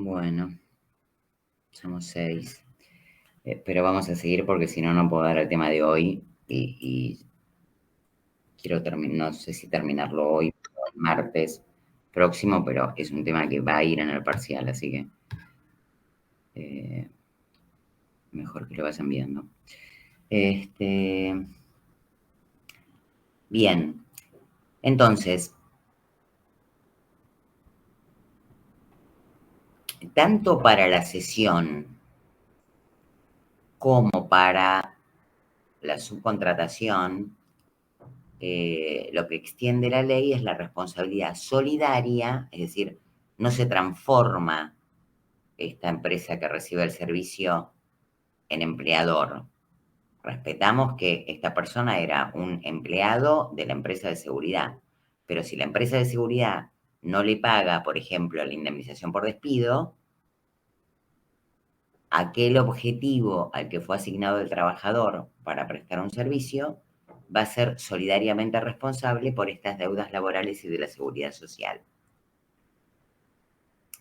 Bueno, somos 6. Pero vamos a seguir porque si no, no puedo dar el tema de hoy. Y quiero terminar, no sé si terminarlo hoy o el martes próximo, pero es un tema que va a ir en el parcial, así que eh, mejor que lo vayan viendo. Bien, entonces, tanto para la sesión como para la subcontratación, lo que extiende la ley es la responsabilidad solidaria, es decir, no se transforma esta empresa que recibe el servicio en empleador. Respetamos que esta persona era un empleado de la empresa de seguridad, pero si la empresa de seguridad no le paga, por ejemplo, la indemnización por despido, aquel objetivo al que fue asignado el trabajador para prestar un servicio va a ser solidariamente responsable por estas deudas laborales y de la seguridad social.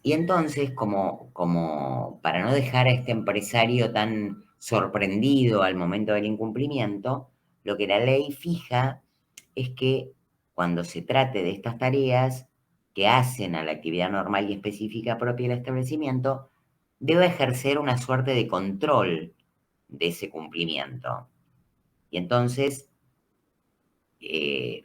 Y entonces, como para no dejar a este empresario tan sorprendido al momento del incumplimiento, lo que la ley fija es que cuando se trate de estas tareas que hacen a la actividad normal y específica propia del establecimiento, debe ejercer una suerte de control de ese cumplimiento. Y entonces, eh,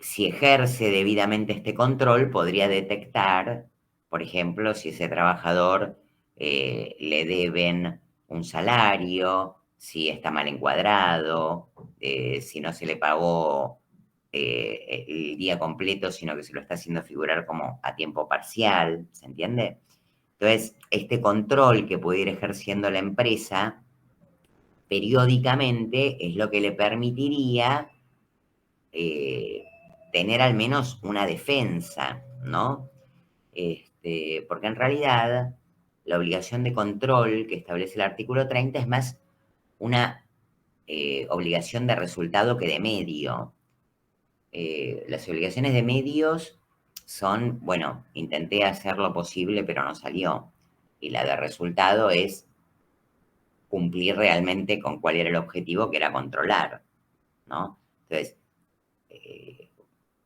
si ejerce debidamente este control, podría detectar, por ejemplo, si ese trabajador le deben un salario, si está mal encuadrado, si no se le pagó el día completo, sino que se lo está haciendo figurar como a tiempo parcial, ¿se entiende? Entonces, este control que puede ir ejerciendo la empresa periódicamente es lo que le permitiría eh, tener al menos una defensa, ¿no? Porque en realidad la obligación de control que establece el artículo 30 es más una obligación de resultado que de medio. Las obligaciones de medios son, bueno, intenté hacer lo posible, pero no salió. Y la de resultado es cumplir realmente con cuál era el objetivo, que era controlar, ¿no? Entonces, eh,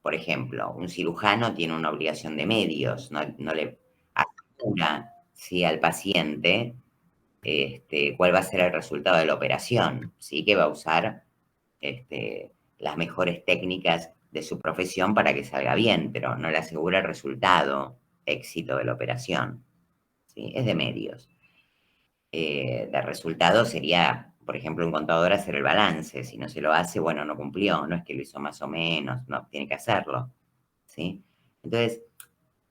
por ejemplo, un cirujano tiene una obligación de medios, no le asegura, ¿sí?, al paciente cuál va a ser el resultado de la operación, ¿sí?, que va a usar las mejores técnicas de su profesión para que salga bien, pero no le asegura el resultado, éxito de la operación, ¿sí? Es de medios. De resultado sería, por ejemplo, un contador hacer el balance. Si no se lo hace, bueno, no cumplió. No es que lo hizo más o menos, no, tiene que hacerlo, ¿sí? Entonces,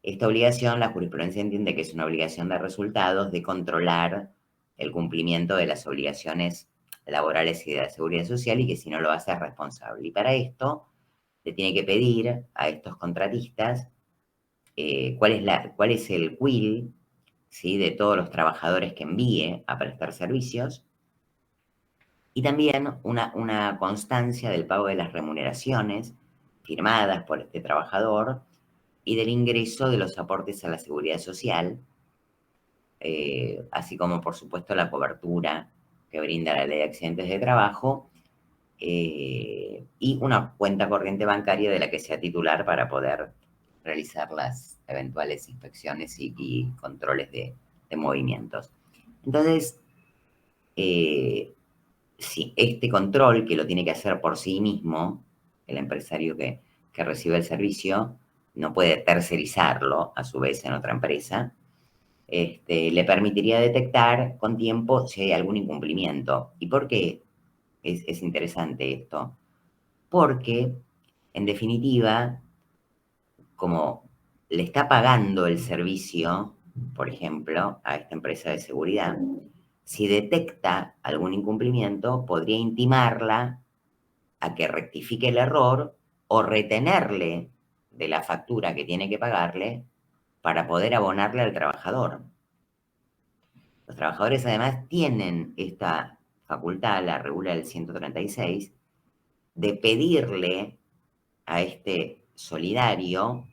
esta obligación, la jurisprudencia entiende que es una obligación de resultados de controlar el cumplimiento de las obligaciones laborales y de la seguridad social y que si no lo hace es responsable. Y para esto, le tiene que pedir a estos contratistas cuál es el quill, ¿sí?, de todos los trabajadores que envíe a prestar servicios, y también una constancia del pago de las remuneraciones firmadas por este trabajador y del ingreso de los aportes a la seguridad social, así como, por supuesto, la cobertura que brinda la ley de accidentes de trabajo, y una cuenta corriente bancaria de la que sea titular para poder realizar las eventuales inspecciones y controles de movimientos. Entonces, sí, este control, que lo tiene que hacer por sí mismo, el empresario que recibe el servicio, no puede tercerizarlo a su vez en otra empresa, le permitiría detectar con tiempo si hay algún incumplimiento. ¿Y por qué es interesante esto? Porque, en definitiva, como le está pagando el servicio, por ejemplo, a esta empresa de seguridad, si detecta algún incumplimiento, podría intimarla a que rectifique el error o retenerle de la factura que tiene que pagarle para poder abonarle al trabajador. Los trabajadores además tienen esta facultad, la regula el 136, de pedirle a este solidario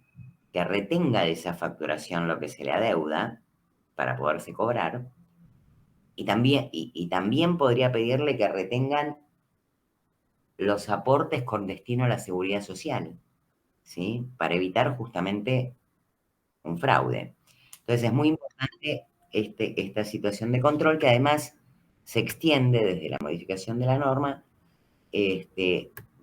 que retenga de esa facturación lo que se le adeuda, para poderse cobrar, y también podría pedirle que retengan los aportes con destino a la seguridad social, ¿sí? Para evitar justamente un fraude. Entonces es muy importante esta situación de control, que además se extiende desde la modificación de la norma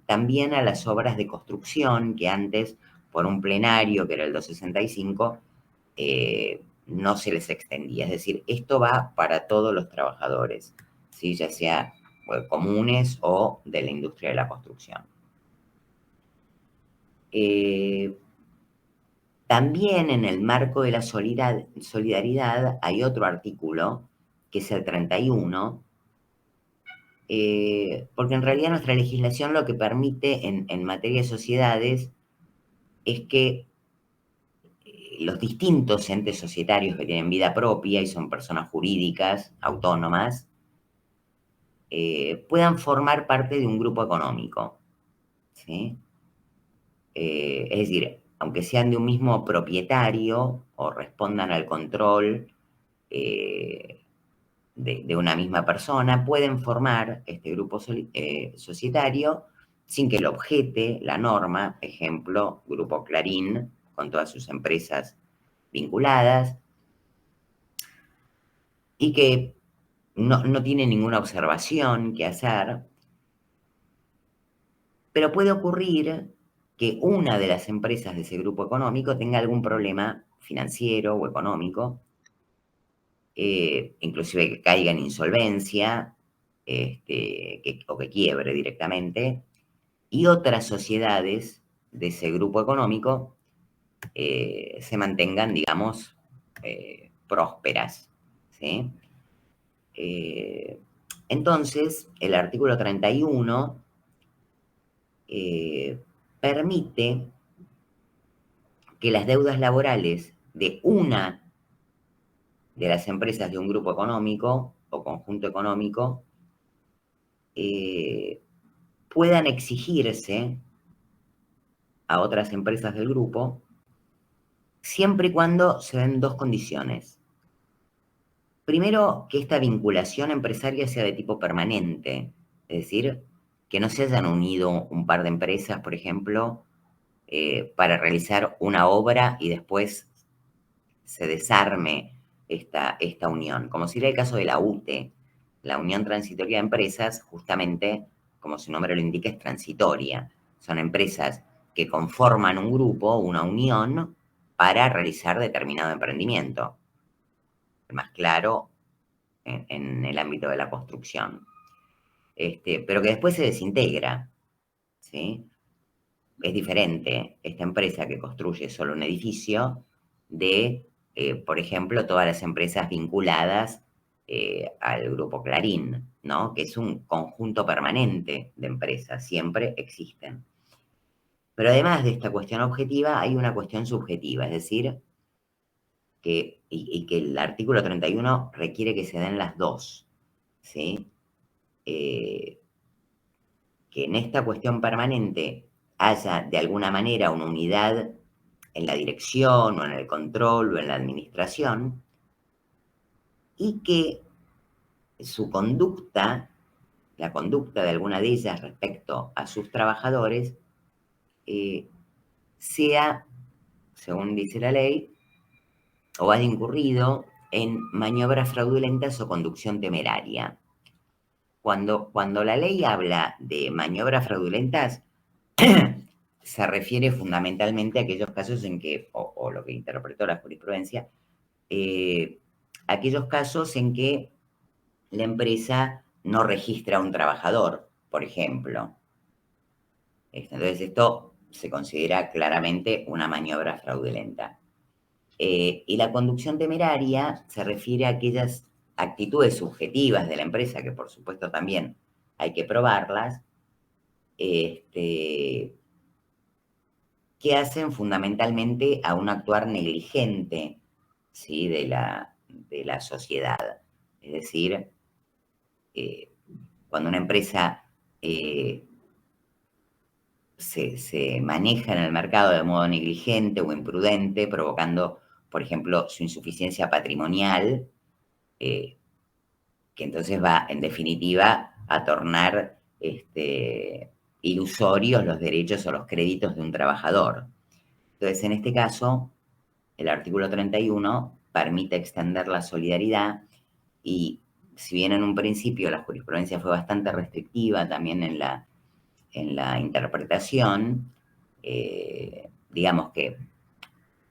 también a las obras de construcción, que antes, por un plenario, que era el 265, no se les extendía. Es decir, esto va para todos los trabajadores, ¿sí? Ya sea comunes o de la industria de la construcción. También en el marco de la solidaridad hay otro artículo, que es el 31, porque en realidad nuestra legislación lo que permite en materia de sociedades es que los distintos entes societarios que tienen vida propia y son personas jurídicas, autónomas, puedan formar parte de un grupo económico, ¿sí? Es decir, aunque sean de un mismo propietario o respondan al control de una misma persona, pueden formar este grupo societario sin que lo objete la norma, ejemplo, Grupo Clarín, con todas sus empresas vinculadas, y que no tiene ninguna observación que hacer, pero puede ocurrir que una de las empresas de ese grupo económico tenga algún problema financiero o económico, inclusive que caiga en insolvencia, o que quiebre directamente, y otras sociedades de ese grupo económico se mantengan, digamos, prósperas, ¿sí? Entonces, el artículo 31 permite que las deudas laborales de una de las empresas de un grupo económico o conjunto económico puedan exigirse a otras empresas del grupo, siempre y cuando se den dos condiciones. Primero, que esta vinculación empresaria sea de tipo permanente, es decir, que no se hayan unido un par de empresas, por ejemplo, para realizar una obra y después se desarme esta unión, como sería el caso de la UTE, la Unión Transitoria de Empresas, justamente, como su nombre lo indica, es transitoria. Son empresas que conforman un grupo, una unión, para realizar determinado emprendimiento. Más claro, en el ámbito de la construcción. Pero que después se desintegra, ¿sí? Es diferente esta empresa que construye solo un edificio de, por ejemplo, todas las empresas vinculadas al Grupo Clarín, ¿no? Que es un conjunto permanente de empresas, siempre existen. Pero además de esta cuestión objetiva, hay una cuestión subjetiva, es decir, que el artículo 31 requiere que se den las dos, ¿sí? Que en esta cuestión permanente haya de alguna manera una unidad en la dirección o en el control o en la administración, y que su conducta, la conducta de alguna de ellas respecto a sus trabajadores, sea, según dice la ley, o haya incurrido en maniobras fraudulentas o conducción temeraria. Cuando la ley habla de maniobras fraudulentas, se refiere fundamentalmente a aquellos casos en que, o lo que interpretó la jurisprudencia, aquellos casos en que la empresa no registra a un trabajador, por ejemplo. Entonces esto se considera claramente una maniobra fraudulenta. Y la conducción temeraria se refiere a aquellas actitudes subjetivas de la empresa, que por supuesto también hay que probarlas, que hacen fundamentalmente a un actuar negligente, ¿sí? de la sociedad. Es decir, cuando una empresa se maneja en el mercado de modo negligente o imprudente, provocando por ejemplo, su insuficiencia patrimonial, que entonces va, en definitiva, a tornar ilusorios los derechos o los créditos de un trabajador. Entonces, en este caso, el artículo 31 permite extender la solidaridad y, si bien en un principio la jurisprudencia fue bastante restrictiva también en la interpretación, digamos que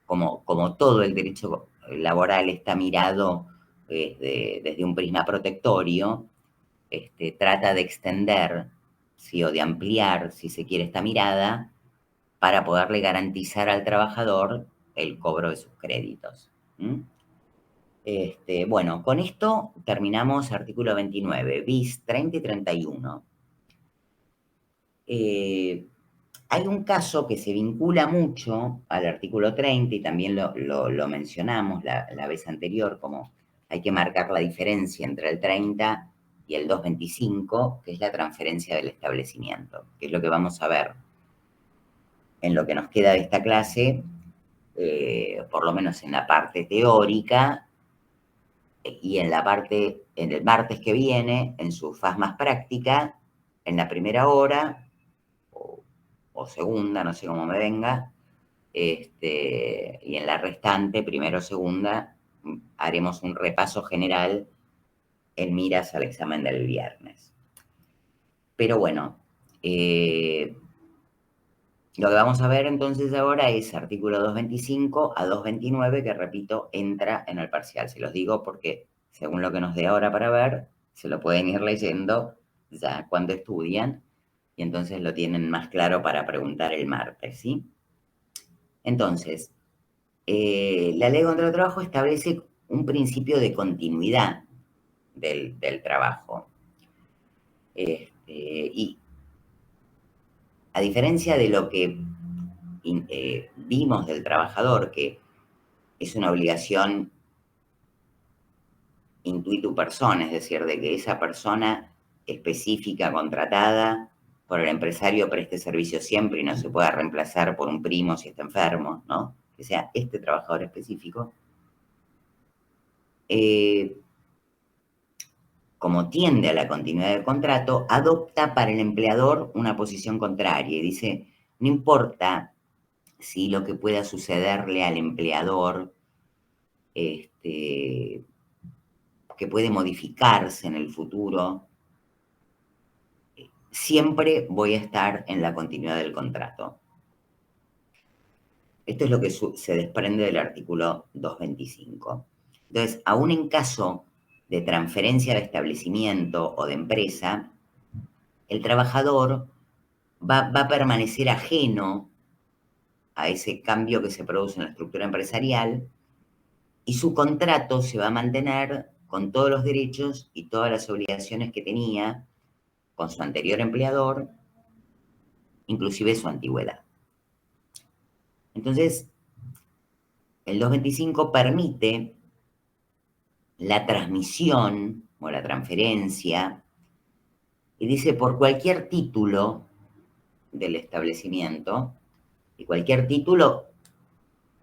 como todo el derecho laboral está mirado desde un prisma protectorio, trata de extender, ¿sí? O de ampliar, si se quiere, esta mirada para poderle garantizar al trabajador el cobro de sus créditos. Bueno, con esto terminamos artículo 29, bis 30 y 31. Hay un caso que se vincula mucho al artículo 30 y también lo mencionamos la vez anterior, como hay que marcar la diferencia entre el 30 y el 225, que es la transferencia del establecimiento, que es lo que vamos a ver en lo que nos queda de esta clase, por lo menos en la parte teórica, y en el martes que viene, en su faz más práctica, en la primera hora, o segunda, no sé cómo me venga, y en la restante, primera o segunda, haremos un repaso general en miras al examen del viernes. Pero bueno, lo que vamos a ver entonces ahora es artículo 225 a 229, que repito, entra en el parcial. Se los digo porque, según lo que nos dé ahora para ver, se lo pueden ir leyendo ya cuando estudian, y entonces lo tienen más claro para preguntar el martes, ¿sí? Entonces, la ley contra el trabajo establece un principio de continuidad del trabajo. Y a diferencia de lo que vimos del trabajador, que es una obligación intuitu persona, es decir, de que esa persona específica contratada por el empresario preste servicio siempre y no se pueda reemplazar por un primo si está enfermo, ¿no? Que sea este trabajador específico. Como tiende a la continuidad del contrato, adopta para el empleador una posición contraria y dice, no importa si lo que pueda sucederle al empleador, que puede modificarse en el futuro, siempre voy a estar en la continuidad del contrato. Esto es lo que se desprende del artículo 225. Entonces, aún en caso de transferencia de establecimiento o de empresa, el trabajador va a permanecer ajeno a ese cambio que se produce en la estructura empresarial y su contrato se va a mantener con todos los derechos y todas las obligaciones que tenía con su anterior empleador, inclusive su antigüedad. Entonces, el 225 permite la transmisión o la transferencia, y dice por cualquier título del establecimiento, y cualquier título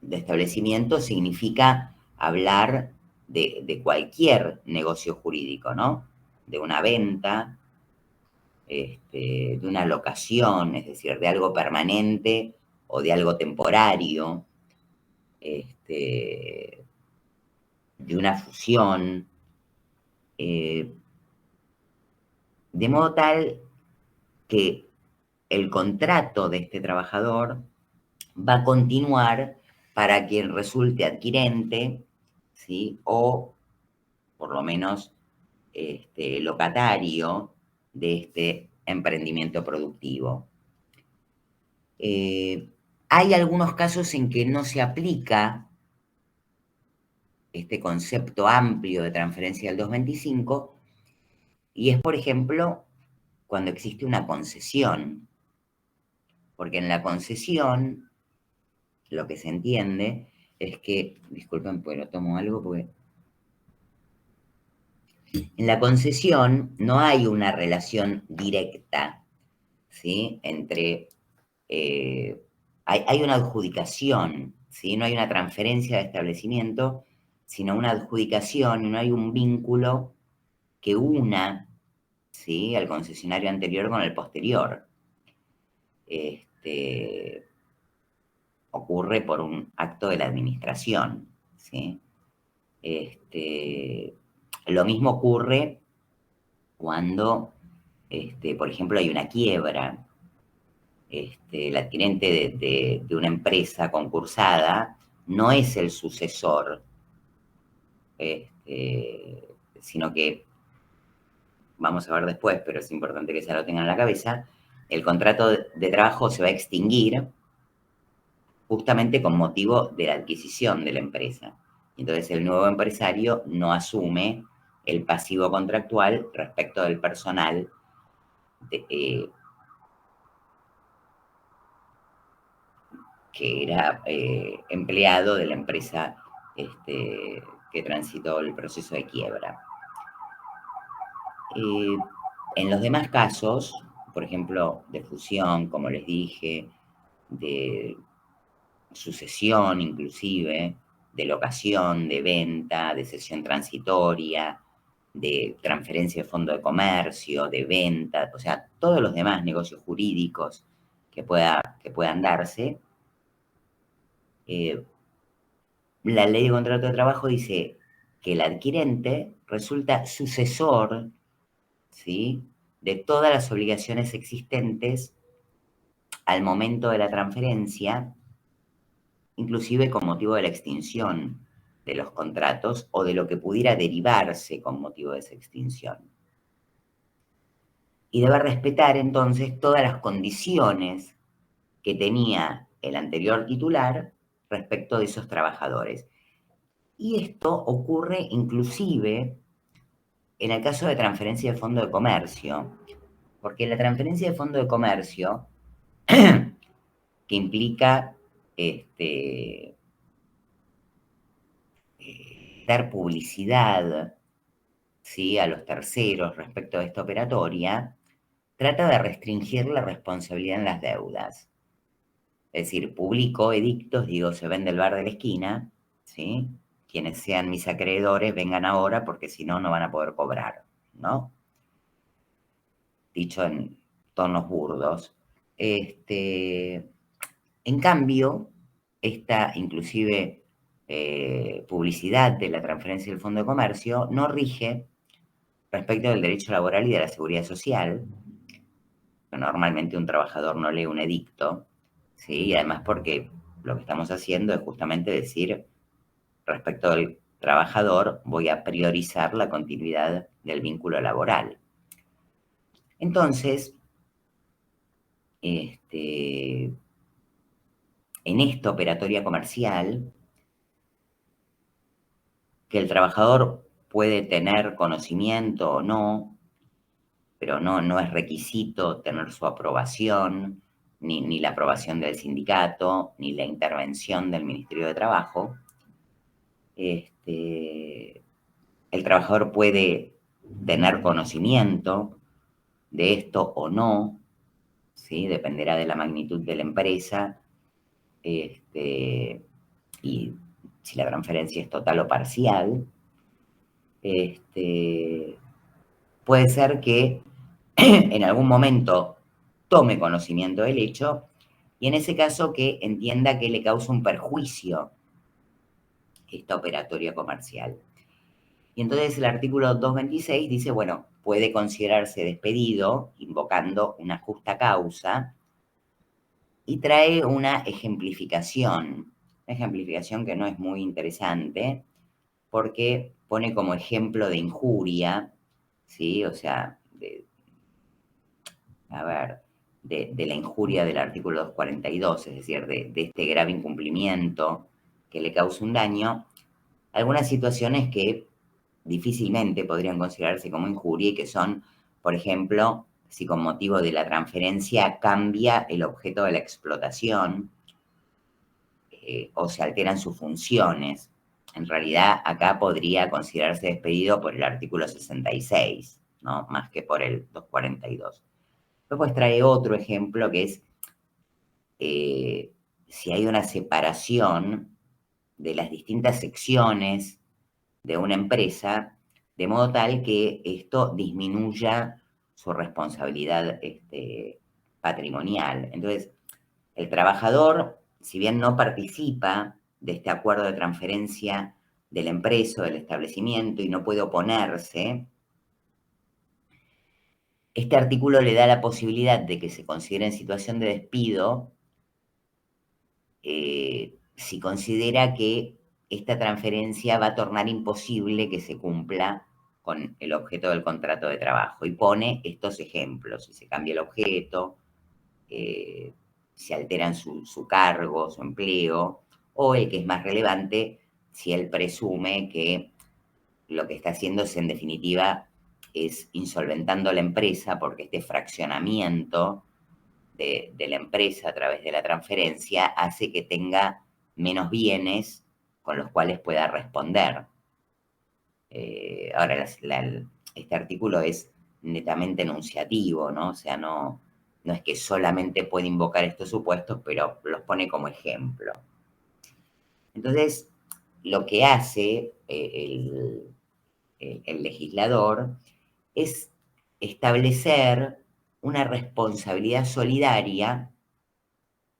de establecimiento significa hablar de cualquier negocio jurídico, ¿no? De una venta, de una locación, es decir, de algo permanente o de algo temporario, de una fusión, de modo tal que el contrato de este trabajador va a continuar para quien resulte adquirente, ¿sí? O por lo menos locatario de este emprendimiento productivo. Hay algunos casos en que no se aplica este concepto amplio de transferencia del 225, y es, por ejemplo, cuando existe una concesión, porque en la concesión lo que se entiende es que, disculpen, pero tomo algo porque... En la concesión no hay una relación directa, ¿sí? Entre... hay una adjudicación ¿sí? No hay una transferencia de establecimiento, sino una adjudicación, y no hay un vínculo que una, ¿sí?, al concesionario anterior con el posterior. Ocurre por un acto de la administración, ¿sí? Lo mismo ocurre cuando, por ejemplo, hay una quiebra. El adquirente de una empresa concursada no es el sucesor, sino que, vamos a ver después, pero es importante que se lo tengan en la cabeza, el contrato de trabajo se va a extinguir justamente con motivo de la adquisición de la empresa. Entonces el nuevo empresario no asume el pasivo contractual respecto del personal que era empleado de la empresa que transitó el proceso de quiebra. En los demás casos, por ejemplo, de fusión, como les dije, de sucesión inclusive, de locación, de venta, de cesión transitoria, de transferencia de fondo de comercio, de venta, o sea, todos los demás negocios jurídicos que puedan darse, la ley de contrato de trabajo dice que el adquirente resulta sucesor, ¿sí?, de todas las obligaciones existentes al momento de la transferencia, inclusive con motivo de la extinción de los contratos o de lo que pudiera derivarse con motivo de esa extinción. Y debe respetar entonces todas las condiciones que tenía el anterior titular respecto de esos trabajadores. Y esto ocurre inclusive en el caso de transferencia de fondo de comercio, porque la transferencia de fondo de comercio, que implica dar publicidad, ¿sí?, a los terceros respecto de esta operatoria, trata de restringir la responsabilidad en las deudas. Es decir, publico edictos, digo, se vende el bar de la esquina, ¿sí? Quienes sean mis acreedores vengan ahora porque si no, no van a poder cobrar, ¿no? Dicho en tonos burdos. En cambio, esta inclusive publicidad de la transferencia del Fondo de Comercio no rige respecto del derecho laboral y de la seguridad social. Normalmente un trabajador no lee un edicto, ¿sí? Y además porque lo que estamos haciendo es justamente decir, respecto del trabajador, voy a priorizar la continuidad del vínculo laboral. Entonces, en esta operatoria comercial, que el trabajador puede tener conocimiento o no, pero no es requisito tener su aprobación, ni la aprobación del sindicato, ni la intervención del Ministerio de Trabajo. El trabajador puede tener conocimiento de esto o no, ¿sí? Dependerá de la magnitud de la empresa, y si la transferencia es total o parcial. Puede ser que en algún momento tome conocimiento del hecho y en ese caso que entienda que le causa un perjuicio esta operatoria comercial. Y entonces el artículo 226 dice, bueno, puede considerarse despedido invocando una justa causa y trae una ejemplificación que no es muy interesante porque pone como ejemplo de injuria, ¿sí? O sea, de la injuria del artículo 242, es decir, de este grave incumplimiento que le causa un daño, algunas situaciones que difícilmente podrían considerarse como injuria y que son, por ejemplo, si con motivo de la transferencia cambia el objeto de la explotación o se alteran sus funciones. En realidad, acá podría considerarse despedido por el artículo 66, ¿no? Más que por el 242. Después trae otro ejemplo que es si hay una separación de las distintas secciones de una empresa, de modo tal que esto disminuya su responsabilidad patrimonial. Entonces, el trabajador, si bien no participa de este acuerdo de transferencia de la empresa o del establecimiento y no puede oponerse, este artículo le da la posibilidad de que se considere en situación de despido si considera que esta transferencia va a tornar imposible que se cumpla con el objeto del contrato de trabajo. Y pone estos ejemplos: si se cambia el objeto, si alteran su cargo, su empleo, o el que es más relevante, si él presume que lo que está haciendo es, en definitiva, es insolventando la empresa, porque este fraccionamiento de la empresa a través de la transferencia hace que tenga menos bienes con los cuales pueda responder. Ahora, este artículo es netamente enunciativo, ¿no? O sea, no es que solamente puede invocar estos supuestos, pero los pone como ejemplo. Entonces, lo que hace el legislador es establecer una responsabilidad solidaria.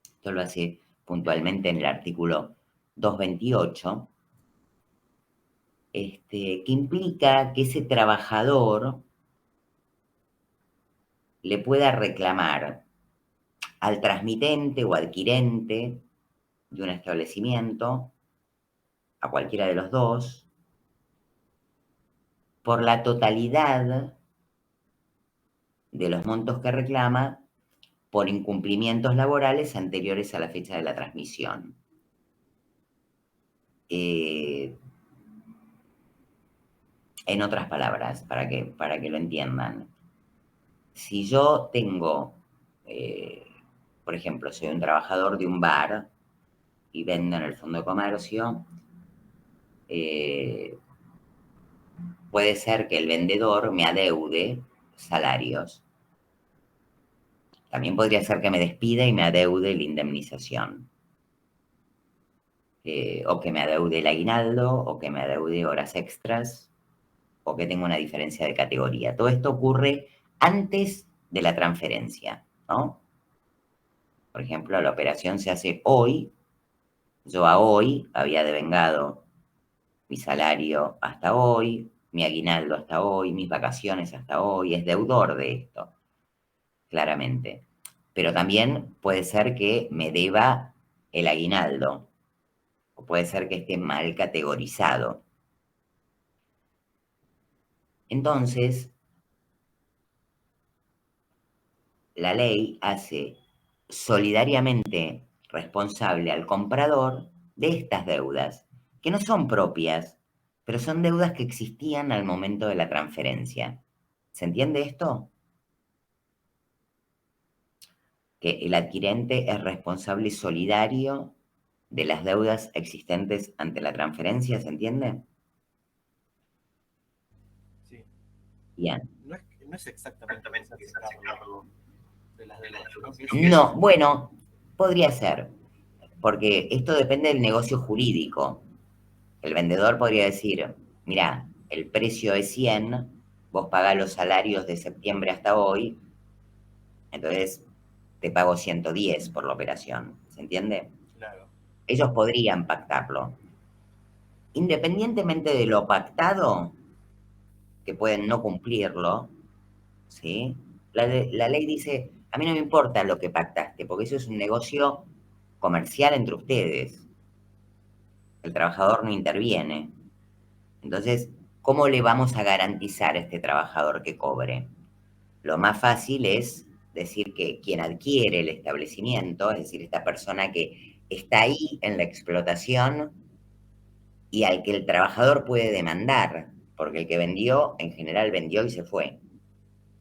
Esto lo hace puntualmente en el artículo 228, que implica que ese trabajador le pueda reclamar al transmitente o adquirente de un establecimiento, a cualquiera de los dos, por la totalidad de los montos que reclama por incumplimientos laborales anteriores a la fecha de la transmisión. En otras palabras, para que lo entiendan, si yo tengo, por ejemplo, soy un trabajador de un bar y vendo en el fondo de comercio, puede ser que el vendedor me adeude salarios. También podría ser que me despida y me adeude la indemnización. O que me adeude el aguinaldo, o que me adeude horas extras, o que tenga una diferencia de categoría. Todo esto ocurre antes de la transferencia, ¿no? Por ejemplo, la operación se hace hoy. Yo a hoy había devengado mi salario hasta hoy, mi aguinaldo hasta hoy, mis vacaciones hasta hoy. Es deudor de esto, claramente. Pero también puede ser que me deba el aguinaldo, o puede ser que esté mal categorizado. Entonces, la ley hace solidariamente responsable al comprador de estas deudas, que no son propias, pero son deudas que existían al momento de la transferencia. ¿Se entiende esto? Que el adquirente es responsable solidario de las deudas existentes ante la transferencia, ¿se entiende? Sí. Bien. No es exactamente que se hace cargo de las deudas, sino que es... No, bueno, podría ser, porque esto depende del negocio jurídico. El vendedor podría decir: mira, el precio es 100, vos pagás los salarios de septiembre hasta hoy, entonces te pago 110 por la operación. ¿Se entiende? Claro. Ellos podrían pactarlo. Independientemente de lo pactado, que pueden no cumplirlo, ¿sí? La ley dice: a mí no me importa lo que pactaste, porque eso es un negocio comercial entre ustedes. El trabajador no interviene. Entonces, ¿cómo le vamos a garantizar a este trabajador que cobre? Lo más fácil es decir que quien adquiere el establecimiento, es decir, esta persona que está ahí en la explotación y al que el trabajador puede demandar, porque el que vendió, en general vendió y se fue,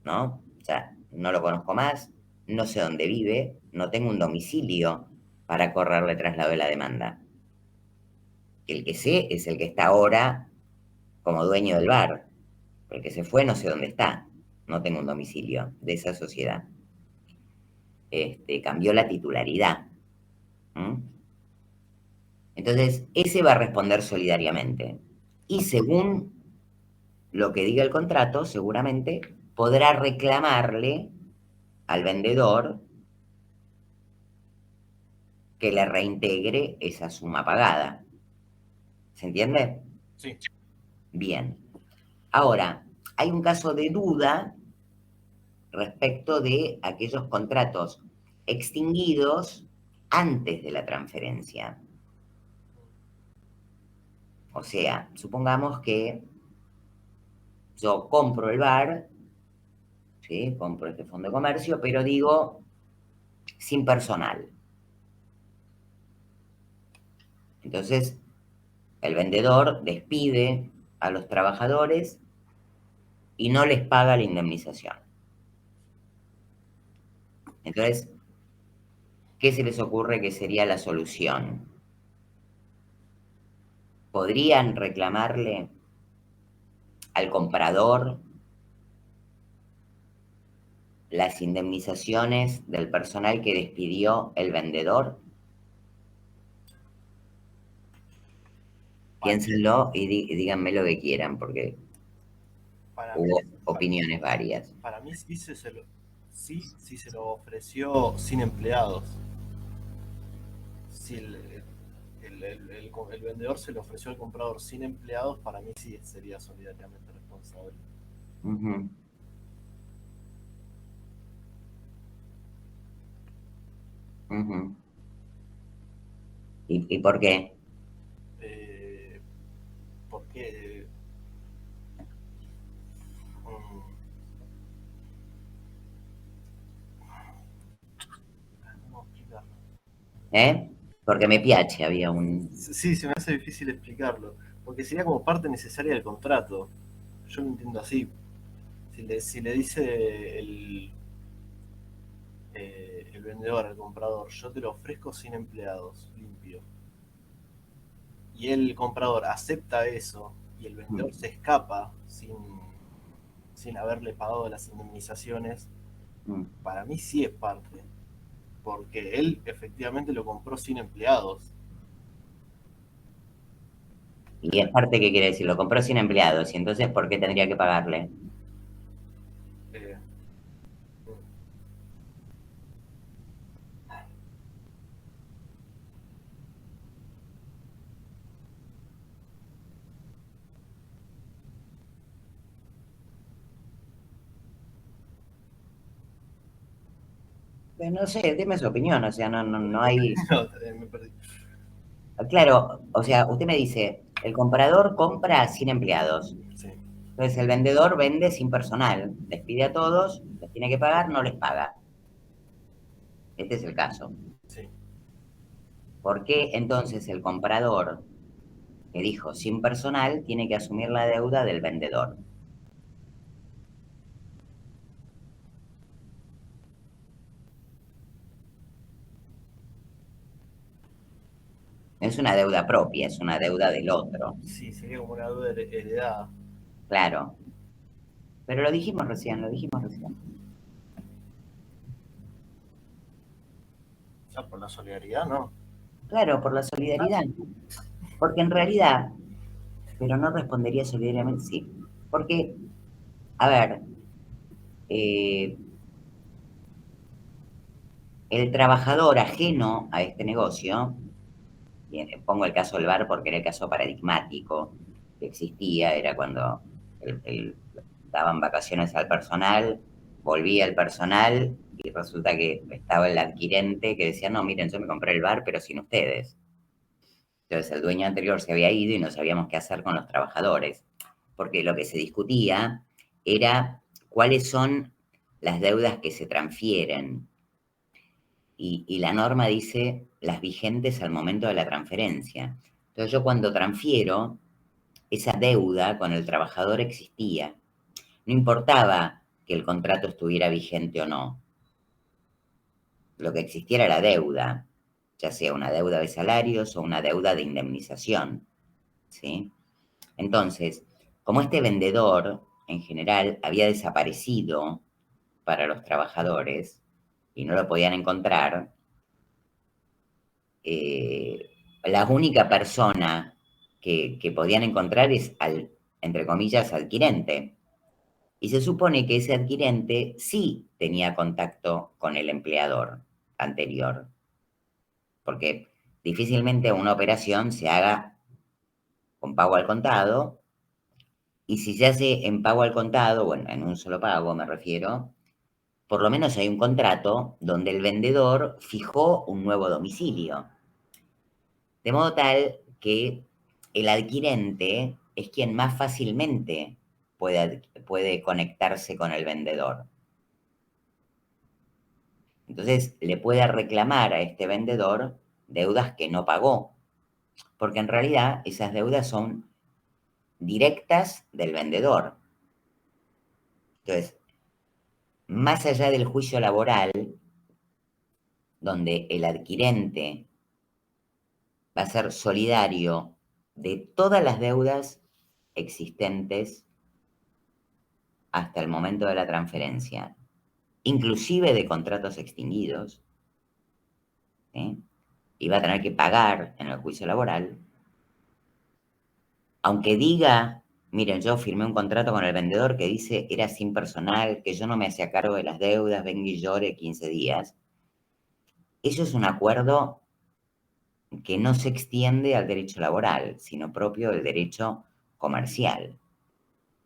¿no? O sea, no lo conozco más, no sé dónde vive, no tengo un domicilio para correrle traslado de la demanda. El que sé es el que está ahora como dueño del bar. El que se fue no sé dónde está, no tengo un domicilio de esa sociedad. Cambió la titularidad. ¿Mm? Entonces, ese va a responder solidariamente. Y según lo que diga el contrato, seguramente podrá reclamarle al vendedor que le reintegre esa suma pagada. ¿Se entiende? Sí. Bien. Ahora, hay un caso de duda respecto de aquellos contratos extinguidos antes de la transferencia. O sea, supongamos que yo compro el bar, ¿sí? Compro este fondo de comercio, pero digo sin personal. Entonces, el vendedor despide a los trabajadores y no les paga la indemnización. Entonces, ¿qué se les ocurre que sería la solución? ¿Podrían reclamarle al comprador las indemnizaciones del personal que despidió el vendedor? Para, Piénsenlo y díganme lo que quieran, porque para mí, hubo para, opiniones varias. para mí sí se lo ofreció sin empleados. Si el vendedor se lo ofreció al comprador sin empleados, para mí sí sería solidariamente responsable. Ujú, ujú. ¿Y por qué? Eh, porque mm, ¿cómo explicarlo? ¿Eh? Porque me piace, había un... Sí, se me hace difícil explicarlo, porque sería como parte necesaria del contrato. Yo lo entiendo así. Si le dice el vendedor al comprador, yo te lo ofrezco sin empleados, limpio, y el comprador acepta eso y el vendedor se escapa sin haberle pagado las indemnizaciones, Mm. para mí sí es parte, porque él efectivamente lo compró sin empleados. Y es parte que quiere decir, lo compró sin empleados, y entonces, ¿por qué tendría que pagarle? Eh, No sé, dime su opinión, o sea, no hay... no, me perdí. Claro, o sea, usted me dice, el comprador compra sin empleados, Sí, entonces el vendedor vende sin personal, despide a todos, les tiene que pagar, no les paga. Este es el caso. sí. ¿Por qué entonces el comprador que dijo sin personal tiene que asumir la deuda del vendedor? Es una deuda propia, es una deuda del otro, Sí, sería como una deuda heredada. claro. Pero lo dijimos recién, lo dijimos recién. O sea, por la solidaridad, no. Claro, por la solidaridad. Porque en realidad, pero no respondería solidariamente, sí. Porque, a ver, eh, el trabajador ajeno a este negocio, y pongo el caso del bar porque era el caso paradigmático que existía, era cuando daban vacaciones al personal, volvía el personal y resulta que estaba el adquirente que decía, no, miren, yo me compré el bar, pero sin ustedes. Entonces el dueño anterior se había ido y no sabíamos qué hacer con los trabajadores, porque lo que se discutía era cuáles son las deudas que se transfieren. Y la norma dice las vigentes al momento de la transferencia. Entonces yo cuando transfiero, esa deuda con el trabajador existía. No importaba que el contrato estuviera vigente o no. Lo que existiera era la deuda, ya sea una deuda de salarios o una deuda de indemnización, ¿sí? Entonces, como este vendedor en general había desaparecido para los trabajadores y no lo podían encontrar, la única persona que podían encontrar es al, entre comillas, adquirente. Y se supone que ese adquirente sí tenía contacto con el empleador anterior, porque difícilmente una operación se haga con pago al contado, y si se hace en pago al contado, bueno, en un solo pago me refiero, por lo menos hay un contrato donde el vendedor fijó un nuevo domicilio. De modo tal que el adquirente es quien más fácilmente puede conectarse con el vendedor. Entonces le puede reclamar a este vendedor deudas que no pagó, porque en realidad esas deudas son directas del vendedor. Entonces, más allá del juicio laboral, donde el adquirente va a ser solidario de todas las deudas existentes hasta el momento de la transferencia, inclusive de contratos extinguidos, ¿sí? Y va a tener que pagar en el juicio laboral, aunque diga, miren, yo firmé un contrato con el vendedor que dice era sin personal, que yo no me hacía cargo de las deudas, venga y llore 15 días. Eso es un acuerdo que no se extiende al derecho laboral, sino propio del derecho comercial.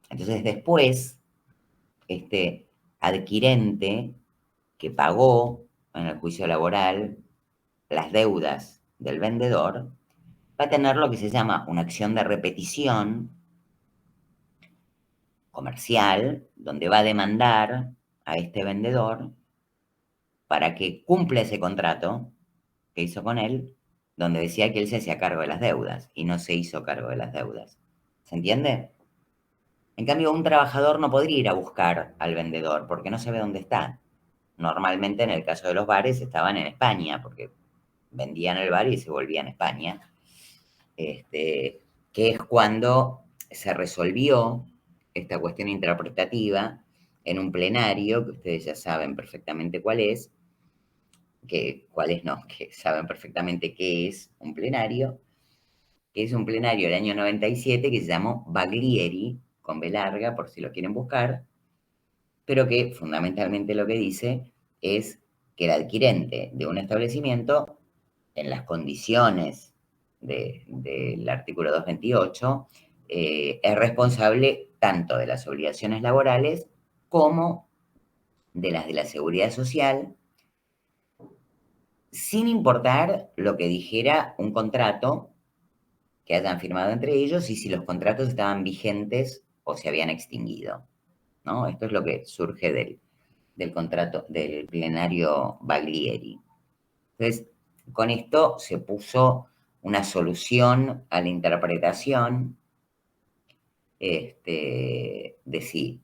Entonces después, este adquirente que pagó en el juicio laboral las deudas del vendedor, va a tener lo que se llama una acción de repetición comercial, donde va a demandar a este vendedor para que cumpla ese contrato que hizo con él, donde decía que él se hacía cargo de las deudas y no se hizo cargo de las deudas. ¿Se entiende? En cambio, un trabajador no podría ir a buscar al vendedor porque no sabe dónde está. Normalmente, en el caso de los bares, estaban en España, porque vendían el bar y se volvían a España. Que es cuando se resolvió esta cuestión interpretativa en un plenario, que ustedes ya saben perfectamente cuál es no, que saben perfectamente qué es un plenario, que es un plenario del año 97 que se llamó Baglieri, con B larga, por si lo quieren buscar, pero que fundamentalmente lo que dice es que el adquirente de un establecimiento, en las condiciones del artículo 228, es responsable tanto de las obligaciones laborales como de las de la seguridad social, sin importar lo que dijera un contrato que hayan firmado entre ellos y si los contratos estaban vigentes o se habían extinguido, ¿no? Esto es lo que surge del contrato, del plenario Baglieri. Entonces, con esto se puso una solución a la interpretación de si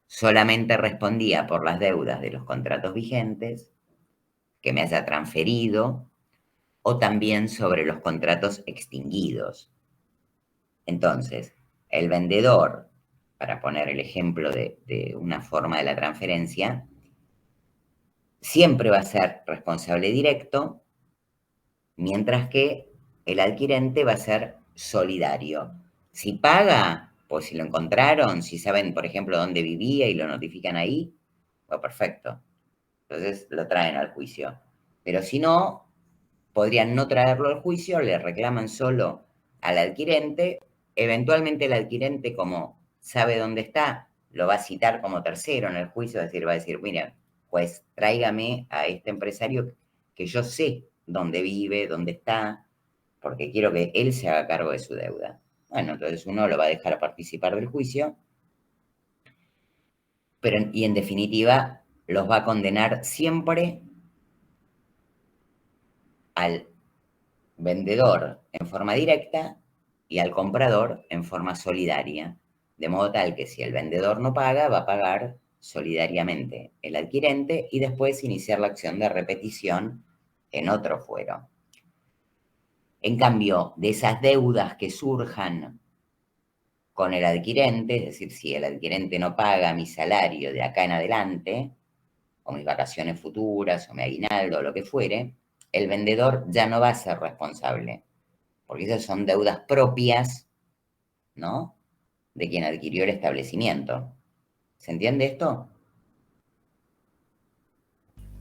solamente respondía por las deudas de los contratos vigentes que me haya transferido o también sobre los contratos extinguidos. Entonces, el vendedor, para poner el ejemplo de una forma de la transferencia, siempre va a ser responsable directo, mientras que el adquirente va a ser solidario. Si paga, pues si lo encontraron, si saben, por ejemplo, dónde vivía y lo notifican ahí, pues perfecto. Entonces lo traen al juicio. Pero si no, podrían no traerlo al juicio, le reclaman solo al adquirente. Eventualmente el adquirente, como sabe dónde está, lo va a citar como tercero en el juicio, es decir, va a decir, mira, pues tráigame a este empresario que yo sé dónde vive, dónde está, porque quiero que él se haga cargo de su deuda. Bueno, entonces uno lo va a dejar participar del juicio, pero y en definitiva los va a condenar siempre al vendedor en forma directa y al comprador en forma solidaria, de modo tal que si el vendedor no paga, va a pagar solidariamente el adquirente y después iniciar la acción de repetición en otro fuero. En cambio, de esas deudas que surjan con el adquirente, es decir, si el adquirente no paga mi salario de acá en adelante, o mis vacaciones futuras, o mi aguinaldo, o lo que fuere, el vendedor ya no va a ser responsable, porque esas son deudas propias, ¿no? De quien adquirió el establecimiento. ¿Se entiende esto?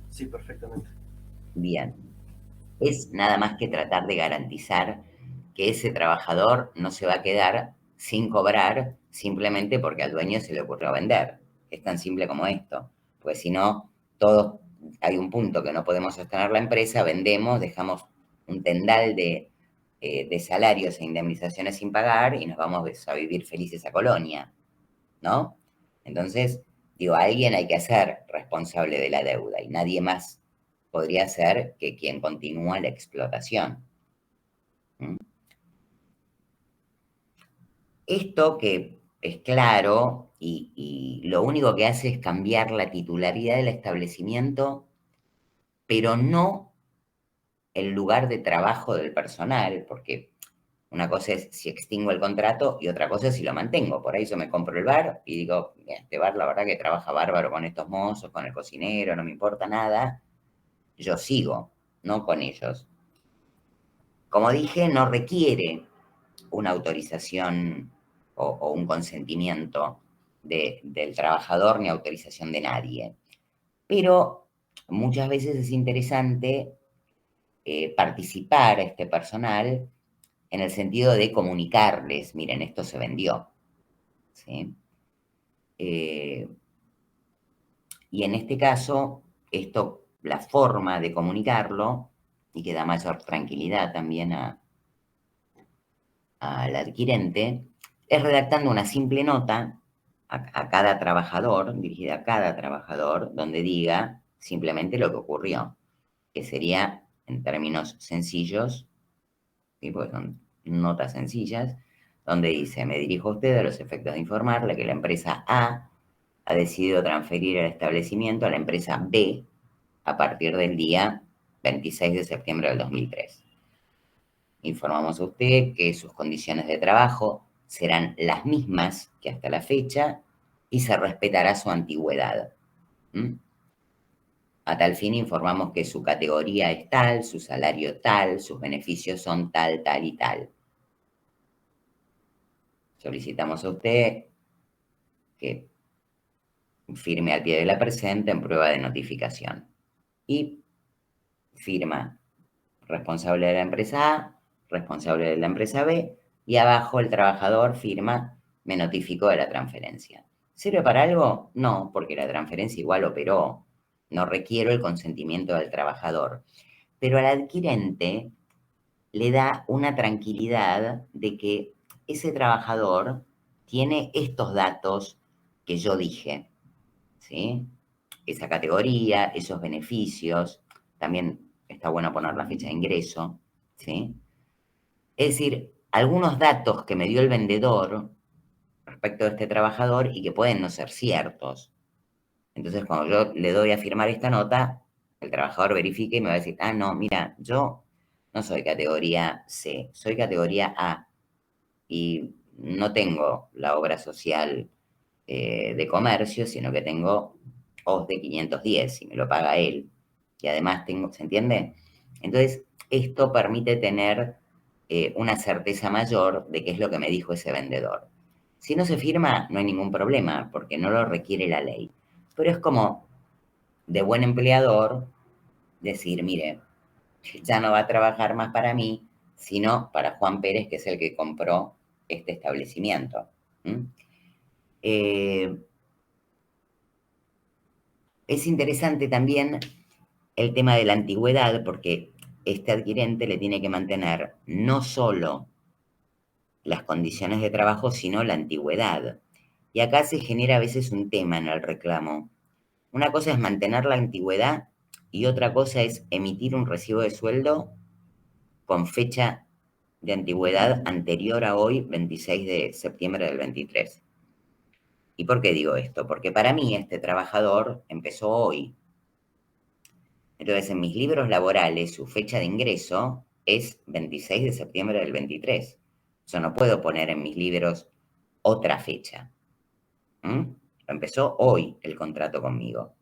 Sí, perfectamente. Bien. Es nada más que tratar de garantizar que ese trabajador no se va a quedar sin cobrar simplemente porque al dueño se le ocurrió vender. Es tan simple como esto. Pues si no, todos, hay un punto que no podemos sostener la empresa, vendemos, dejamos un tendal de salarios e indemnizaciones sin pagar y nos vamos a vivir felices a Colonia, ¿no? Entonces, digo, a alguien hay que hacer responsable de la deuda y nadie más podría ser que quien continúa la explotación. ¿Mm? Esto que es claro y lo único que hace es cambiar la titularidad del establecimiento, pero no el lugar de trabajo del personal, porque una cosa es si extingo el contrato y otra cosa es si lo mantengo. Por ahí yo me compro el bar y digo, este bar la verdad que trabaja bárbaro con estos mozos, con el cocinero, no me importa nada, yo sigo, no con ellos. Como dije, no requiere una autorización o un consentimiento del trabajador ni autorización de nadie. Pero muchas veces es interesante participar a este personal en el sentido de comunicarles, miren, esto se vendió, ¿sí? Eh, y en este caso, esto, la forma de comunicarlo, y que da mayor tranquilidad también al adquirente, es redactando una simple nota a cada trabajador, dirigida a cada trabajador, donde diga simplemente lo que ocurrió, que sería, en términos sencillos, ¿sí? Porque son notas sencillas, donde dice, me dirijo a usted a los efectos de informarle que la empresa A ha decidido transferir el establecimiento a la empresa B a partir del día 26 de septiembre del 2003. Informamos a usted que sus condiciones de trabajo serán las mismas que hasta la fecha y se respetará su antigüedad. ¿Mm? A tal fin informamos que su categoría es tal, su salario tal, sus beneficios son tal, tal y tal. Solicitamos a usted que firme al pie de la presente en prueba de notificación. Y firma responsable de la empresa A, responsable de la empresa B, y abajo el trabajador firma, me notificó de la transferencia. ¿Sirve para algo? No, porque la transferencia igual operó. No requiero el consentimiento del trabajador. Pero al adquirente le da una tranquilidad de que ese trabajador tiene estos datos que yo dije, ¿sí? Esa categoría, esos beneficios, también está bueno poner la fecha de ingreso, ¿sí? Es decir, algunos datos que me dio el vendedor respecto de este trabajador y que pueden no ser ciertos. Entonces, cuando yo le doy a firmar esta nota, el trabajador verifica y me va a decir, ah, no, mira, yo no soy categoría C, soy categoría A y no tengo la obra social de comercio, sino que tengo OS de 510 y me lo paga él. Y además tengo, ¿se entiende? Entonces, esto permite tener una certeza mayor de qué es lo que me dijo ese vendedor. Si no se firma, no hay ningún problema, porque no lo requiere la ley. Pero es como de buen empleador decir, mire, ya no va a trabajar más para mí, sino para Juan Pérez, que es el que compró este establecimiento. ¿Mm? Eh, es interesante también el tema de la antigüedad, porque este adquirente le tiene que mantener no solo las condiciones de trabajo, sino la antigüedad. Y acá se genera a veces un tema en el reclamo. Una cosa es mantener la antigüedad y otra cosa es emitir un recibo de sueldo con fecha de antigüedad anterior a hoy, 26 de septiembre del 23. ¿Y por qué digo esto? Porque para mí este trabajador empezó hoy. Entonces, en mis libros laborales, su fecha de ingreso es 26 de septiembre del 23. Yo no puedo poner en mis libros otra fecha. ¿Mm? Empezó hoy el contrato conmigo.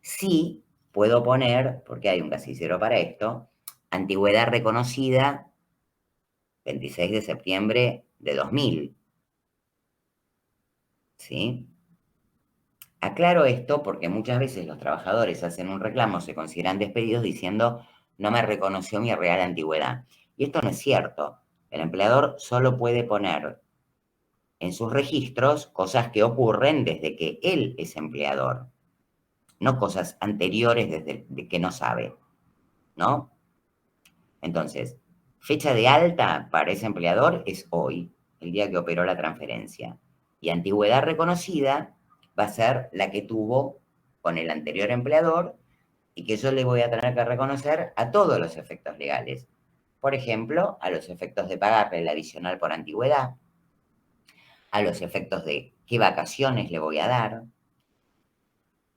Sí puedo poner, porque hay un casillero para esto, Antigüedad reconocida, 26 de septiembre de 2000. ¿Sí? Aclaro esto porque muchas veces los trabajadores hacen un reclamo, se consideran despedidos diciendo no me reconoció mi real antigüedad. Y esto no es cierto. El empleador solo puede poner en sus registros cosas que ocurren desde que él es empleador, no cosas anteriores desde que no sabe, ¿no? Entonces, fecha de alta para ese empleador es hoy, el día que operó la transferencia. Y antigüedad reconocida va a ser la que tuvo con el anterior empleador y que yo le voy a tener que reconocer a todos los efectos legales. Por ejemplo, a los efectos de pagarle el adicional por antigüedad, a los efectos de qué vacaciones le voy a dar,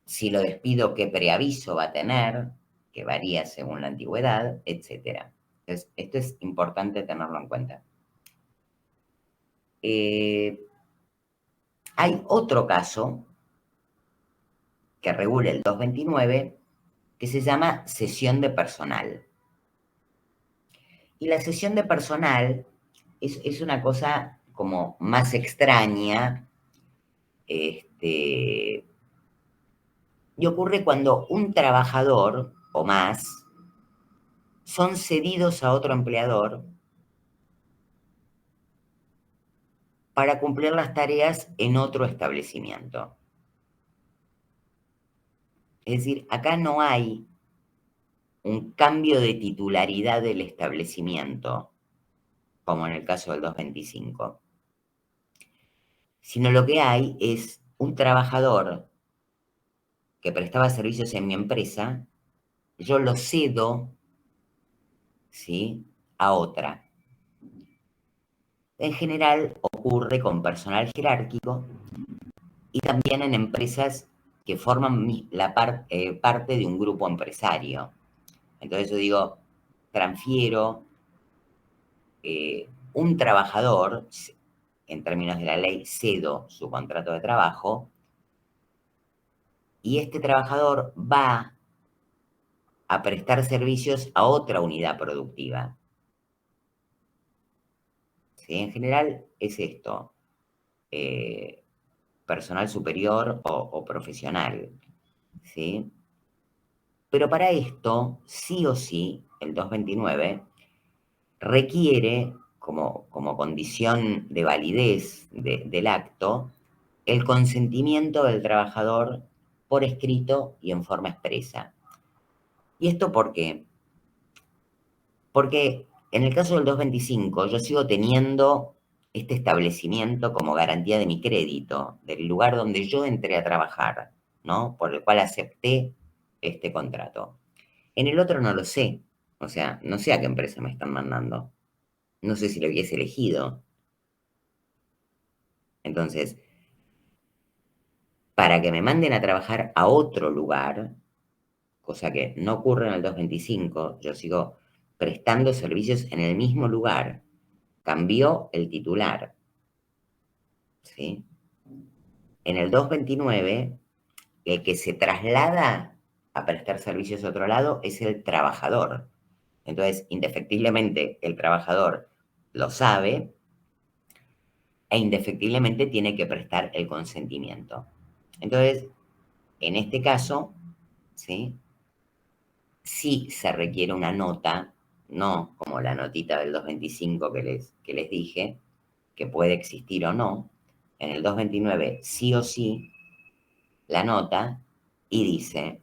si lo despido, qué preaviso va a tener, que varía según la antigüedad, etc. Entonces, esto es importante tenerlo en cuenta. Hay otro caso que regula el 229 que se llama cesión de personal. Y la cesión de personal es una cosa como más extraña, y ocurre cuando un trabajador o más son cedidos a otro empleador para cumplir las tareas en otro establecimiento. Es decir, acá no hay un cambio de titularidad del establecimiento, como en el caso del 225, sino lo que hay es un trabajador que prestaba servicios en mi empresa, yo lo cedo, ¿sí?, a otra. En general ocurre con personal jerárquico y también en empresas que forman parte de un grupo empresario. Entonces yo digo, transfiero un trabajador, en términos de la ley, cedo su contrato de trabajo, y este trabajador va a prestar servicios a otra unidad productiva. ¿Sí? En general es esto, personal superior o profesional, ¿sí? Pero para esto, sí o sí, el 229 requiere, como condición de validez del acto, el consentimiento del trabajador por escrito y en forma expresa. ¿Y esto por qué? Porque en el caso del 225 yo sigo teniendo este establecimiento como garantía de mi crédito, del lugar donde yo entré a trabajar, ¿no? Por el cual acepté este contrato. En el otro no lo sé, o sea, no sé a qué empresa me están mandando. No sé si lo hubiese elegido. Entonces, para que me manden a trabajar a otro lugar, cosa que no ocurre en el 225, yo sigo prestando servicios en el mismo lugar, cambió el titular, ¿sí? En el 229, el que se traslada a prestar servicios a otro lado es el trabajador. Entonces, indefectiblemente, el trabajador lo sabe e indefectiblemente tiene que prestar el consentimiento. Entonces, en este caso, ¿sí?, sí se requiere una nota, no como la notita del 225 que les dije, que puede existir o no. En el 229 sí o sí la nota y dice,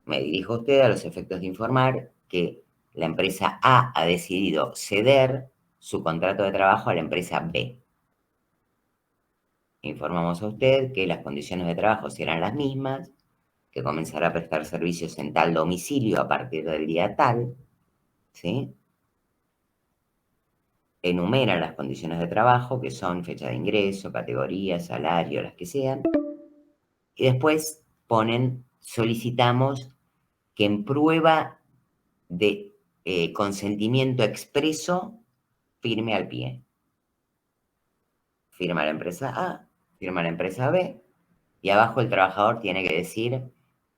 me dirijo a usted a los efectos de informar que la empresa A ha decidido ceder su contrato de trabajo a la empresa B. Informamos a usted que las condiciones de trabajo serán las mismas, que comenzará a prestar servicios en tal domicilio a partir del día tal, ¿sí? Enumeran las condiciones de trabajo, que son fecha de ingreso, categoría, salario, las que sean, y después ponen, solicitamos que en prueba de consentimiento expreso, firme al pie. Firma la empresa A, firma la empresa B, y abajo el trabajador tiene que decir,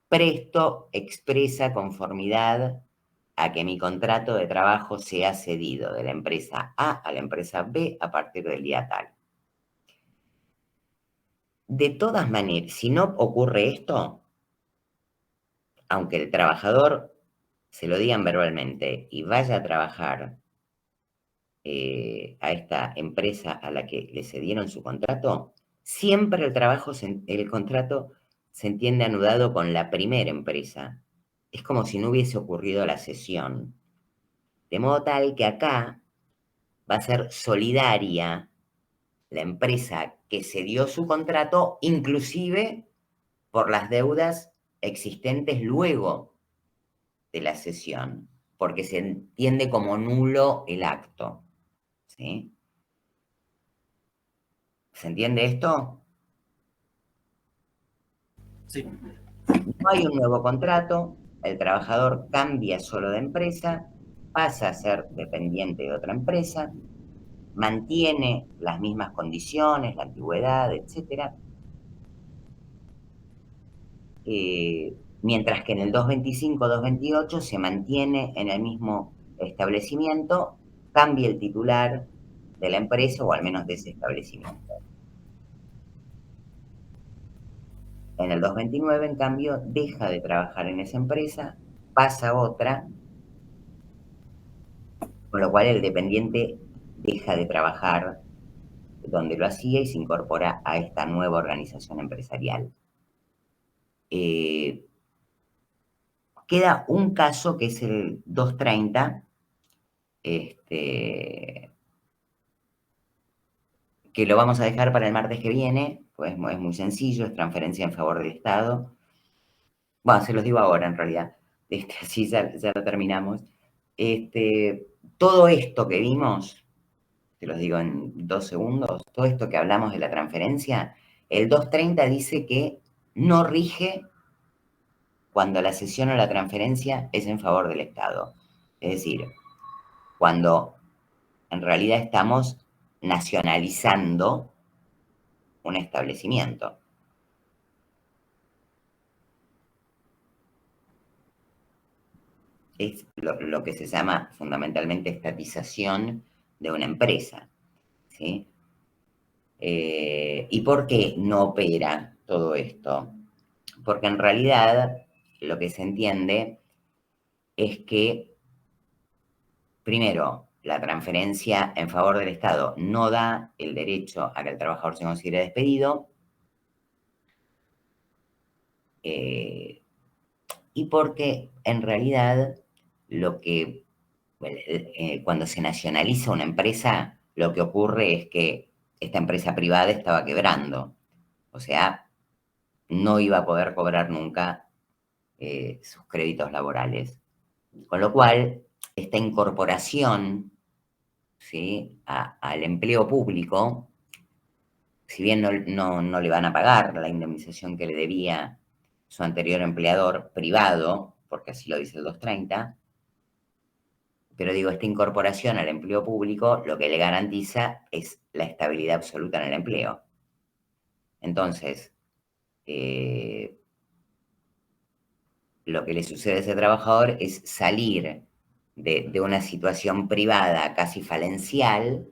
presto expresa conformidad a que mi contrato de trabajo sea cedido de la empresa A la empresa B a partir del día tal. De todas maneras, si no ocurre esto, aunque el trabajador se lo digan verbalmente y vaya a trabajar a esta empresa a la que le cedieron su contrato, siempre el contrato se entiende anudado con la primera empresa. Es como si no hubiese ocurrido la cesión. De modo tal que acá va a ser solidaria la empresa que cedió su contrato, inclusive por las deudas existentes luego de la cesión, porque se entiende como nulo el acto. ¿Sí? ¿Se entiende esto? Sí, No hay un nuevo contrato, el trabajador cambia solo de empresa, pasa a ser dependiente de otra empresa, mantiene las mismas condiciones, la antigüedad, etcétera, mientras que en el 225-228 se mantiene en el mismo establecimiento, cambia el titular de la empresa o al menos de ese establecimiento. En el 229, en cambio, deja de trabajar en esa empresa, pasa a otra, con lo cual el dependiente deja de trabajar donde lo hacía y se incorpora a esta nueva organización empresarial. Queda un caso que es el 230, que lo vamos a dejar para el martes que viene, pues es muy sencillo, es transferencia en favor del Estado. Bueno, se los digo ahora en realidad, así ya lo terminamos. Todo esto que vimos, te los digo en 2 segundos, todo esto que hablamos de la transferencia, el 230 dice que no rige cuando la cesión o la transferencia es en favor del Estado. Es decir, cuando en realidad estamos nacionalizando un establecimiento. Es lo que se llama fundamentalmente estatización de una empresa. ¿Sí? ¿Y por qué no opera todo esto? Porque en realidad lo que se entiende es que, primero, la transferencia en favor del Estado no da el derecho a que el trabajador se considere despedido, y porque en realidad lo que cuando se nacionaliza una empresa, lo que ocurre es que esta empresa privada estaba quebrando, o sea, no iba a poder cobrar nunca sus créditos laborales. Con lo cual, esta incorporación, ¿sí?, al empleo público, si bien no le van a pagar la indemnización que le debía su anterior empleador privado, porque así lo dice el 230, pero digo, esta incorporación al empleo público lo que le garantiza es la estabilidad absoluta en el empleo. Entonces, lo que le sucede a ese trabajador es salir de una situación privada casi falencial,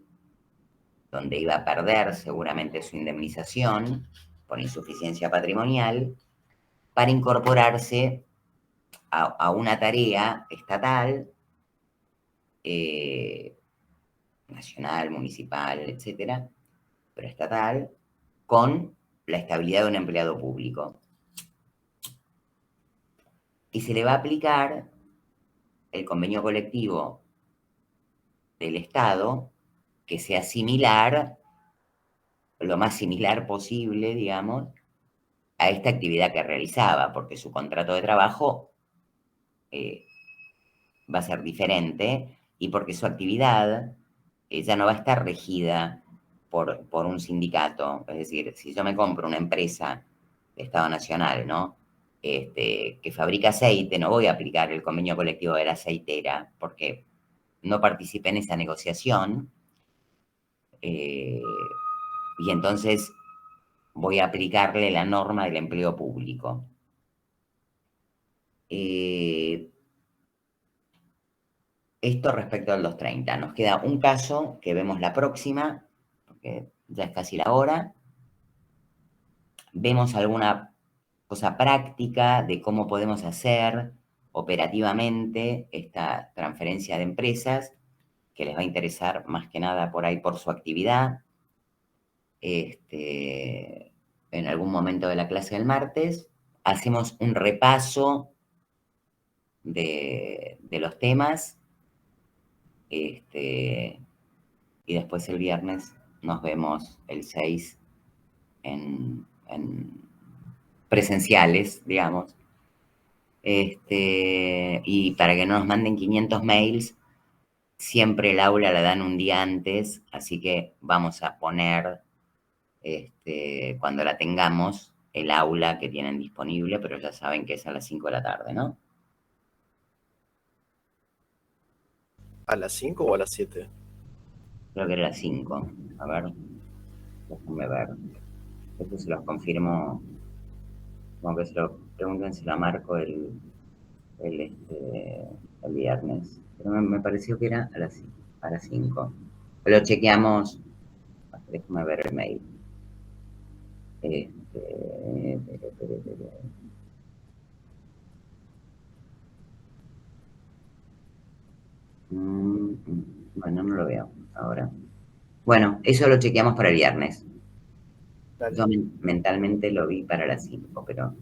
donde iba a perder seguramente su indemnización por insuficiencia patrimonial, para incorporarse a una tarea estatal, nacional, municipal, etcétera, pero estatal, con la estabilidad de un empleado público. Y se le va a aplicar el convenio colectivo del Estado que sea similar, lo más similar posible, digamos, a esta actividad que realizaba, porque su contrato de trabajo va a ser diferente y porque su actividad ya no va a estar regida por un sindicato. Es decir, si yo me compro una empresa de Estado Nacional, ¿no?, que fabrica aceite, no voy a aplicar el convenio colectivo de la aceitera porque no participé en esa negociación, y entonces voy a aplicarle la norma del empleo público. esto respecto al 230. Nos queda un caso que vemos la próxima, porque ya es casi la hora. Vemos alguna cosa práctica de cómo podemos hacer operativamente esta transferencia de empresas, que les va a interesar más que nada por ahí por su actividad. En algún momento de la clase del martes, hacemos un repaso de los temas, y después el viernes nos vemos el 6 en presenciales, digamos. Y para que no nos manden 500 mails, siempre el aula la dan un día antes, así que vamos a poner, cuando la tengamos, el aula que tienen disponible, pero ya saben que es a las 5 de la tarde, ¿no? ¿A las 5 o a las 7? Creo que era a las 5. A ver, déjenme ver. Esto se los confirmo, como que se lo pregunten si la marco el, el viernes. Pero me pareció que era a las 5. Lo chequeamos. Déjame ver el mail. Bueno, no lo veo ahora. Bueno, eso lo chequeamos para el viernes. Dale. Yo mentalmente lo vi para las 5, pero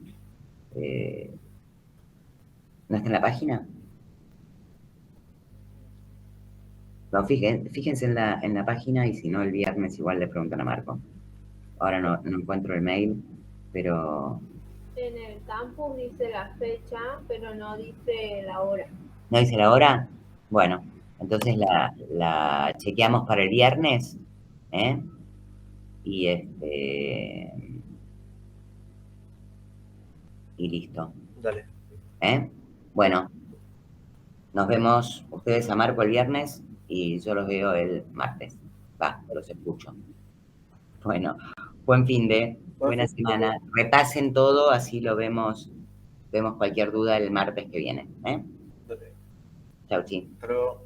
¿no está en la página? No, fíjense en la página y si no, el viernes igual le preguntan a Marco. Ahora no encuentro el mail, pero... En el campus dice la fecha, pero no dice la hora. ¿No dice la hora? Bueno, entonces la chequeamos para el viernes, ¿eh? Y y listo. Dale. Bueno, nos vemos ustedes a Marco el viernes y yo los veo el martes. Los escucho. Bueno, buen fin de, buena semana. Repasen todo, así lo vemos cualquier duda el martes que viene. Dale. Chau, chi. Pero